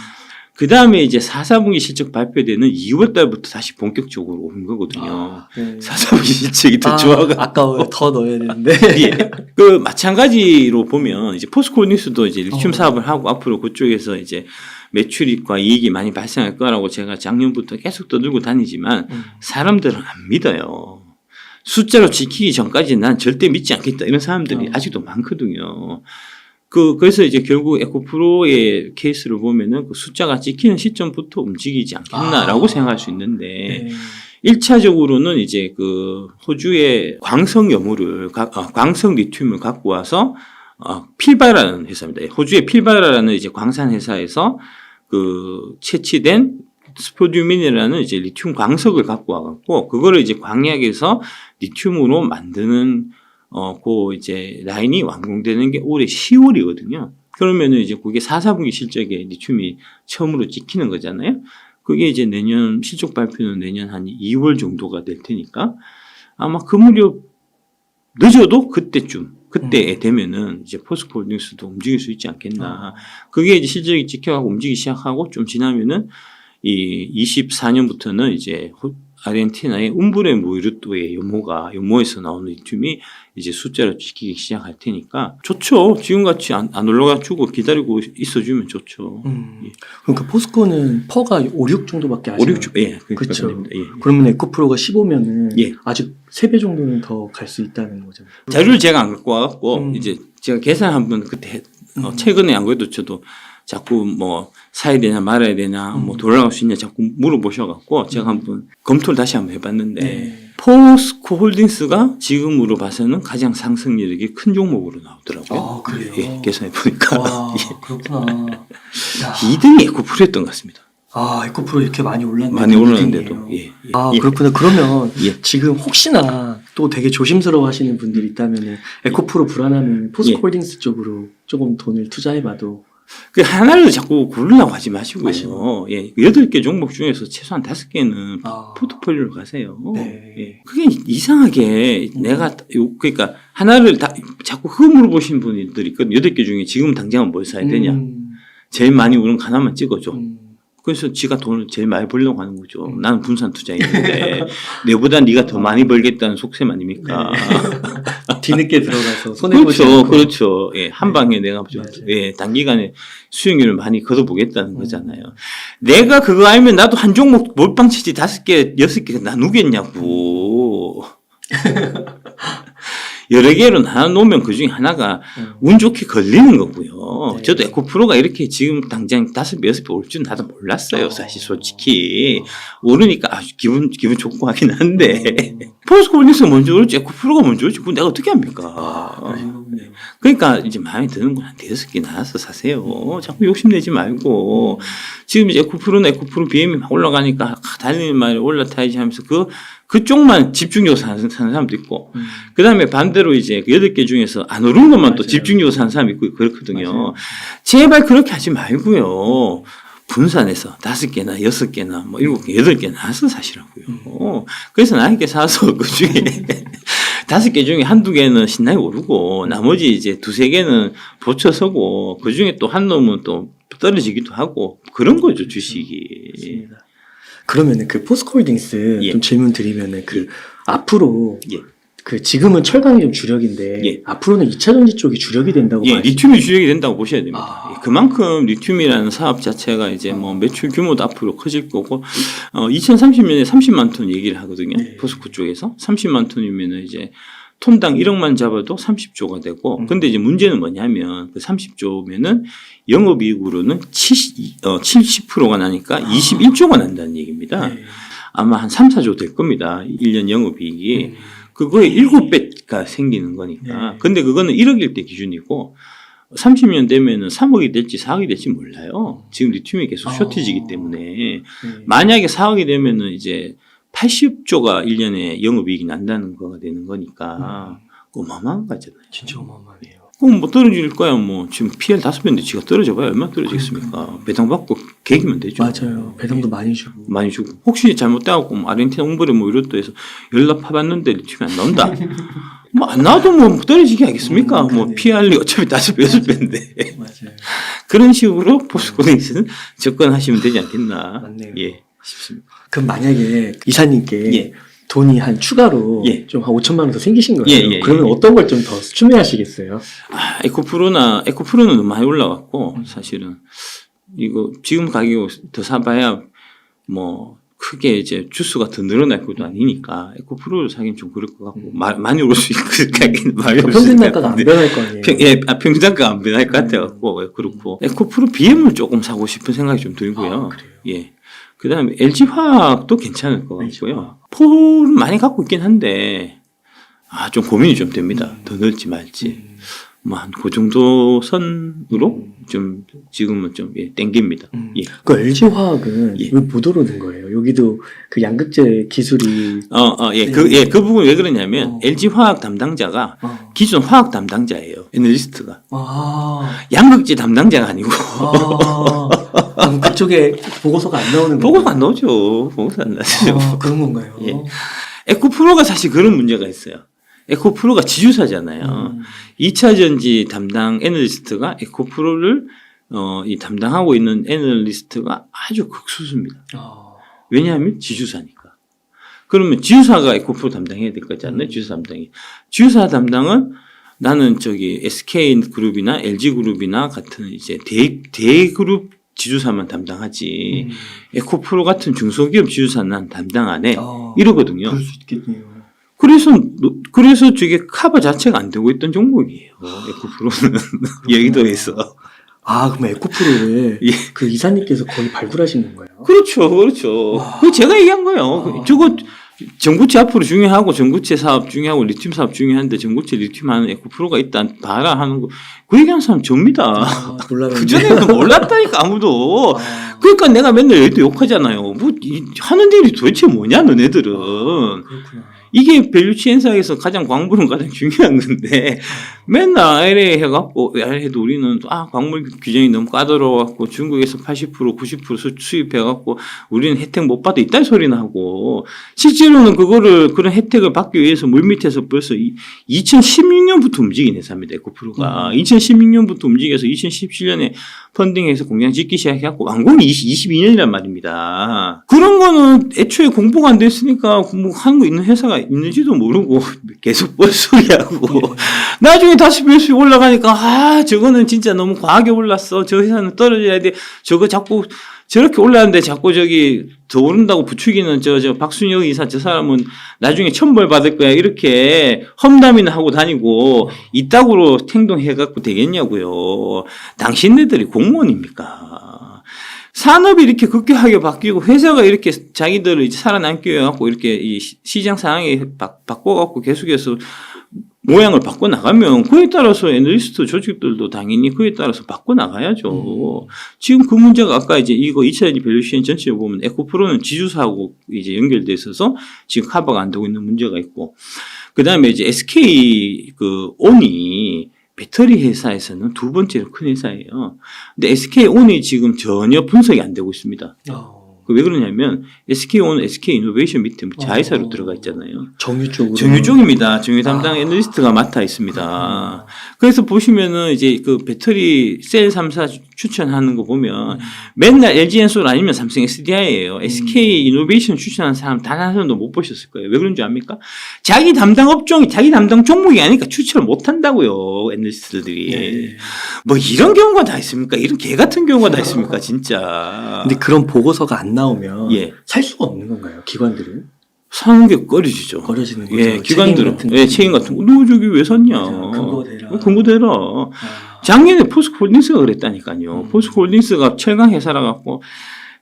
그 다음에 이제 4, 4분기 실적 발표되는 2월 달부터 다시 본격적으로 오른 거거든요. 4, 4분기 실적이 더 좋아가. 아까워요. 더 넣어야 되는데. 예. 그 마찬가지로 보면 이제 포스코홀딩스도 이제 리튬 사업을 하고 앞으로 그쪽에서 이제 매출익과 이익이 많이 발생할 거라고 제가 작년부터 계속 떠들고 다니지만 사람들은 안 믿어요. 숫자로 지키기 전까지는 난 절대 믿지 않겠다. 이런 사람들이 아직도 많거든요. 그래서 이제 결국 에코프로의 케이스를 보면은 그 숫자가 찍히는 시점부터 움직이지 않겠나라고 생각할 수 있는데, 1차적으로는 이제 그 호주의 광석 여물을, 광석 리튬을 갖고 와서, 필바라는 회사입니다. 호주의 필바라라는 이제 광산 회사에서 그 채취된 스포듐민이라는 이제 리튬 광석을 갖고 와갖고, 그거를 이제 광약에서 리튬으로 만드는 그 이제 라인이 완공되는 게 올해 10월이거든요. 그러면은 이제 그게 4, 4분기 실적에 리튬이 처음으로 찍히는 거잖아요. 그게 이제 내년 실적 발표는 내년 한 2월 정도가 될 테니까 아마 그 무렵 늦어도 그때에 되면은 이제 포스코홀딩스도 움직일 수 있지 않겠나. 그게 이제 실적이 찍혀가고 움직이기 시작하고 좀 지나면은 이 24년부터는 이제 아르헨티나의 움브레 무이르토의 연모에서 나오는 리튬이 이제 숫자로 찍히기 시작할 테니까 좋죠. 지금같이 안 올라가주고 기다리고 있어주면 좋죠. 예. 그러니까 포스코는 퍼가 5, 6 정도밖에 안 5, 6주, 예. 그렇죠. 예. 그러면 에코프로가 15면은 예. 아직 3배 정도는 더 갈 수 있다는 거죠. 자료를 제가 안 갖고 와갖고 이제 제가 계산 한번 그때 최근에 안 그래도 저도 자꾸 뭐 사야 되냐 말아야 되냐 뭐 돌아갈 수 있냐 자꾸 물어보셔갖고 제가 한번 검토를 다시 한번 해봤는데 포스코홀딩스가 지금으로 봐서는 가장 상승률이 큰 종목으로 나오더라고요. 아, 그래요? 예, 계산해 보니까. 와, 그렇구나. 2등이 에코프로였던 것 같습니다. 아, 에코프로 이렇게 많이 올랐는데. 많이 올랐는데도. 예. 아, 예. 그렇구나. 그러면 예. 지금 혹시나 또 되게 조심스러워 하시는 분들이 있다면 에코프로 불안하면 포스코홀딩스 쪽으로 조금 돈을 투자해봐도. 그 하나를 자꾸 고르려고 하지 마시고요. 예. 8개 종목 중에서 최소한 5개는 포트폴리오로 가세요. 네. 예. 그게 이상하게 내가, 그러니까 하나를 자꾸 그거 물어보시는 분들이 있거든요. 8개 중에 지금 당장은 뭘 사야 되냐. 제일 많이 오른 거 하나만 찍어줘. 그래서 지가 돈을 제일 많이 벌려고 하는 거죠. 나는 분산 투자인데 내보다 네가 더 많이 벌겠다는 속셈 아닙니까? 네. 뒤늦게 들어가서 손해보지 않고. 그렇죠. 예, 한 방에 내가 좀, 예, 단기간에 수익률을 많이 걷어보겠다는 거잖아요. 내가 그거 알면 나도 한 종목 몰빵치지 5개, 6개 나누겠냐고. 여러 개로 나눠놓으면 그 중에 하나가 운 좋게 걸리는 거고요. 네. 저도 에코프로가 이렇게 지금 당장 5배, 6배 올 줄 나도 몰랐어요. 사실 솔직히. 오르니까 아주 기분 좋고 하긴 한데. 포스코홀딩스가 먼저 오를지 에코프로가 먼저 오를지 그건 내가 어떻게 합니까? 그러니까 이제 마음에 드는 건 한 5개 나눠서 사세요. 자꾸 욕심내지 말고. 지금 이제 에코프로는 에코프로 BM이 막 올라가니까 달리는 말에 올라타야지 하면서 그쪽만 집중적으로 사는 사람도 있고, 그 다음에 반대로 이제 8개 중에서 안 오른 것만 또 집중적으로 사는 사람이 있고 그렇거든요. 맞아요. 제발 그렇게 하지 말고요. 분산해서 5개나 6개나 뭐 7개, 8개 나서 사시라고요. 그래서 나에게 사서 그 중에 5개 중에 한두 개는 신나게 오르고, 나머지 이제 2-3개는 보쳐서고, 그 중에 또 한 놈은 또 떨어지기도 하고, 그런 거죠, 주식이. 맞습니다. 그러면은 그 포스코홀딩스 예. 좀 질문 드리면은 앞으로 예. 그 지금은 철강이 좀 주력인데 예. 앞으로는 2차 전지 쪽이 주력이 된다고 예, 봐요. 리튬이 주력이 된다고 보셔야 됩니다. 예, 그만큼 리튬이라는 사업 자체가 이제 뭐 매출 규모도 앞으로 커질 거고, 2030년에 30만 톤 얘기를 하거든요. 포스코 쪽에서 30만 톤이면은 이제 톤당 1억만 잡아도 30조가 되고, 근데 이제 문제는 뭐냐면 그 30조면은 영업이익으로는 70%가 나니까 21조가 난다는 얘기입니다. 아마 한 3, 4조 될 겁니다. 1년 영업이익이. 그거의 7배가 생기는 거니까. 근데 그거는 1억일 때 기준이고, 30년 되면은 3억이 될지 4억이 될지 몰라요. 지금 리튬이 계속 쇼티지기 때문에. 만약에 4억이 되면은 이제 80조가 1년에 영업이익이 난다는 거가 되는 거니까 어마어마한 거잖아요. 진짜 어마어마해요. 그럼 뭐 떨어질 거야. 뭐 지금 PL 5배인데 지가 떨어져봐야 얼마나 떨어지겠습니까? 배당받고 개기면 되죠. 맞아요. 배당도 많이 주고. 많이 주고. 혹시 잘못돼갖고 뭐 아르헨티나 웅벌에 뭐 이렇다 해서 연락 파봤는데 리튬이 안 나온다. 뭐 안 나와도 뭐 떨어지게 하겠습니까? 뭐 PR이 어차피 5배, 6배인데. 맞아요. 그런 식으로 포스코딩스는 접근하시면 되지 않겠나. 맞네요. 예, 싶습니다. 그럼 만약에 이사님께 예. 돈이 한 추가로 예. 좀 한 5천만 원 더 생기신 거예요. 예. 그러면 어떤 걸 좀 더 추매하시겠어요? 에코프로는 너무 많이 올라갔고, 사실은. 이거 지금 가격 더 사봐야 뭐, 크게 이제 주수가 더 늘어날 것도 아니니까, 에코프로를 사긴 좀 그럴 것 같고, 많이 오를 수 있을 것 같긴 많이 오를 수 평균 있을 것 단가가 안 같은데. 변할 거 아니에요? 평균 단가가 안 변할 것 같아갖고, 그렇고. 에코프로 BM을 조금 사고 싶은 생각이 좀 들고요. 그래요? 예. 그 다음에 LG화학도 괜찮을 것 같고요. 폴은 많이 갖고 있긴 한데, 좀 고민이 좀 됩니다. 더 넣을지 말지. 뭐, 한 그 정도 선으로 좀, 지금은 좀, 땡깁니다. 예. 그 LG화학은 예. 왜 못 오르는 거예요? 여기도 그 양극재 기술이. 그 부분 왜 그러냐면, LG화학 담당자가 기존 화학 담당자예요. 애널리스트가. 양극재 담당자가 아니고. 그럼 그쪽에 보고서가 안 나오는 거예요? 보고서 안 나오죠. 보고서 안 나죠. 그런 건가요? 예. 에코프로가 사실 그런 문제가 있어요. 에코프로가 지주사잖아요. 2차 전지 담당 애널리스트가 에코프로를 담당하고 있는 애널리스트가 아주 극소수입니다. 왜냐하면 지주사니까. 그러면 지주사가 에코프로 담당해야 될 거잖아요. 지주사 담당이. 지주사 담당은 나는 SK 그룹이나 LG 그룹이나 같은 이제 대그룹 지주사만 담당하지. 에코프로 같은 중소기업 지주사는 난 담당 안 해. 이러거든요. 그럴 수 있겠네요. 그래서 저게 커버 자체가 안 되고 있던 종목이에요. 에코프로는 여의도에서. 그럼 에코프로를 예. 그 이사님께서 거의 발굴하신 건가요? 그렇죠. 그 제가 얘기한 거예요. 저거 전구체 앞으로 중요하고 전구체 사업 중요하고 리튬 사업 중요한데 전구체 리튬 하는 에코프로가 있다 봐라 하는 거. 그 얘기하는 사람 접니다. 몰랐는데. 그전에는 몰랐다니까 아무도. 그러니까 내가 맨날 여의도 욕하잖아요. 뭐 하는 일이 도대체 뭐냐 너네들은. 그렇구나. 이게 밸류체인사에서 가장 광물은 가장 중요한 건데 맨날 IRA 해갖고 IRA도 우리는 광물 규정이 너무 까다로워갖고 중국에서 80% 90% 수입해갖고 우리는 혜택 못 받아 이딴 소리나 하고 실제로는 그런 혜택을 받기 위해서 물밑에서 벌써 2016년부터 움직인 회사입니다. 에코프로가 2016년부터 움직여서 2017년에 펀딩해서 공장 짓기 시작해갖고 완공이 22년이란 말입니다. 그런 거는 애초에 공부가 안 됐으니까 뭐 하는 거 있는 회사가 있는지도 모르고 계속 뻘소리하고 나중에 다시 밸류치 올라가니까 저거는 진짜 너무 과하게 올랐어. 저 회사는 떨어져야 돼. 저거 자꾸 저렇게 올랐는데 자꾸 더 오른다고 부추기는 저 박순혁 이사 저 사람은 나중에 천벌 받을 거야. 이렇게 험담이나 하고 다니고 이따구로 행동해갖고 되겠냐고요. 당신네들이 공무원입니까? 산업이 이렇게 급격하게 바뀌고 회사가 이렇게 자기들을 이제 살아남기 위해 갖고 이렇게 이 시장 상황에 바꿔갖고 계속해서 모양을 바꿔나가면 그에 따라서 애널리스트 조직들도 당연히 그에 따라서 바꿔나가야죠. 지금 그 문제가 아까 이제 이거 2차전지 밸류체인 전체를 보면 에코프로는 지주사하고 이제 연결돼 있어서 지금 커버가 안 되고 있는 문제가 있고 그 다음에 이제 SK 온이 배터리 회사에서는 두 번째로 큰 회사예요. 근데 SK온이 지금 전혀 분석이 안 되고 있습니다. 왜 그러냐면 SK온은 SK이노베이션 밑에 자회사로 들어가 있잖아요. 정유 쪽으로. 정유 쪽입니다. 정유 담당 애널리스트가 맡아 있습니다. 그래서 보시면은 이제 그 배터리 셀 3사 추천하는 거 보면 맨날 LG엔솔 아니면 삼성 SDI예요. SK 이노베이션 추천하는 사람 단 한 사람도 못 보셨을 거예요. 왜 그런 줄 압니까? 자기 담당 업종이 자기 담당 종목이 아니니까 추천을 못 한다고요. 애널리스트들이. 뭐 이런 경우가 다 있습니까? 이런 개 같은 경우가 다 있습니까? 진짜. 근데 그런 보고서가 안 나오면 예. 살 수가 없는 건가요? 기관들은? 사는 게 꺼려지죠. 꺼려지는 거죠. 예, 기관들은. 책임 같은 거. 너 저기 왜 샀냐. 근거 대라. 근거 대라. 작년에 포스코홀딩스가 그랬다니까요. 포스코홀딩스가 철강 회사라 갖고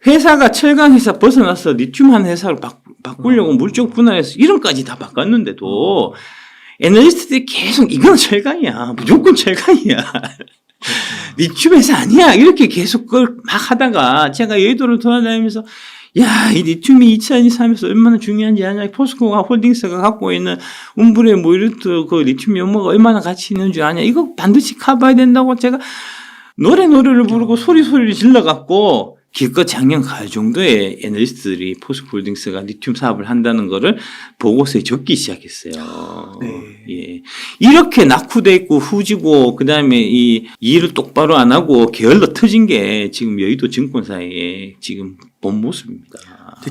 회사가 철강 회사 벗어나서 리튬 한 회사로 바꾸려고 물적 분할해서 이름까지 다 바꿨는데도 애널리스트들이 계속 이건 철강이야. 무조건 철강이야. 리튬 회사 아니야. 이렇게 계속 그걸 막 하다가 제가 여의도를 돌아다니면서 야, 이 리튬이 2023에서 얼마나 중요한지 아냐. 포스코가 홀딩스가 갖고 있는 움브레 뭐 이렇듯 그 리튬 연모가 얼마나 가치 있는 줄 아냐. 이거 반드시 가봐야 된다고 제가 노래를 부르고 소리를 질러갖고 기껏 작년 가을 정도에 애널리스트들이 포스코 홀딩스가 리튬 사업을 한다는 거를 보고서에 적기 시작했어요. 네. 예. 이렇게 낙후돼 있고 후지고 그다음에 이 일을 똑바로 안 하고 게을러 터진 게 지금 여의도 증권사의 지금 본 모습입니다.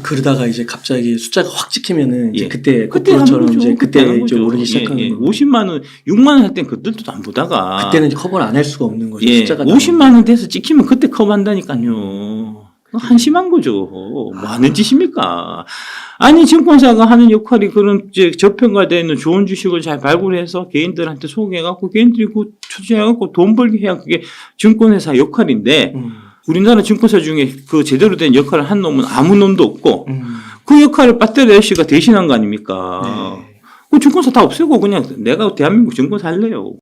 그러다가 이제 갑자기 숫자가 확 찍히면은 이제 예. 그때 그때 거꾸로처럼 한 거죠. 이제 그때 한 이제 거죠. 오르기 시작하는 거. 50만 원, 6만 원 할 땐 그때도 안 보다가 그때는 이제 커버를 안 할 수가 없는 거죠. 예, 숫자가 50만 원 돼서 찍히면 그때 커버한다니까요. 한심한 거죠. 뭐 하는 짓입니까? 아니 증권사가 하는 역할이 그런 이제 저평가되어 있는 좋은 주식을 잘 발굴해서 개인들한테 소개해갖고 개인들이 그 투자해갖고 돈 벌게 해야 그게 증권회사 역할인데 우리나라 증권사 중에 그 제대로 된 역할을 한 놈은 아무 놈도 없고 그 역할을 배터리 애쉬가 대신한 거 아닙니까? 네. 그 증권사 다 없애고 그냥 내가 대한민국 증권사 할래요.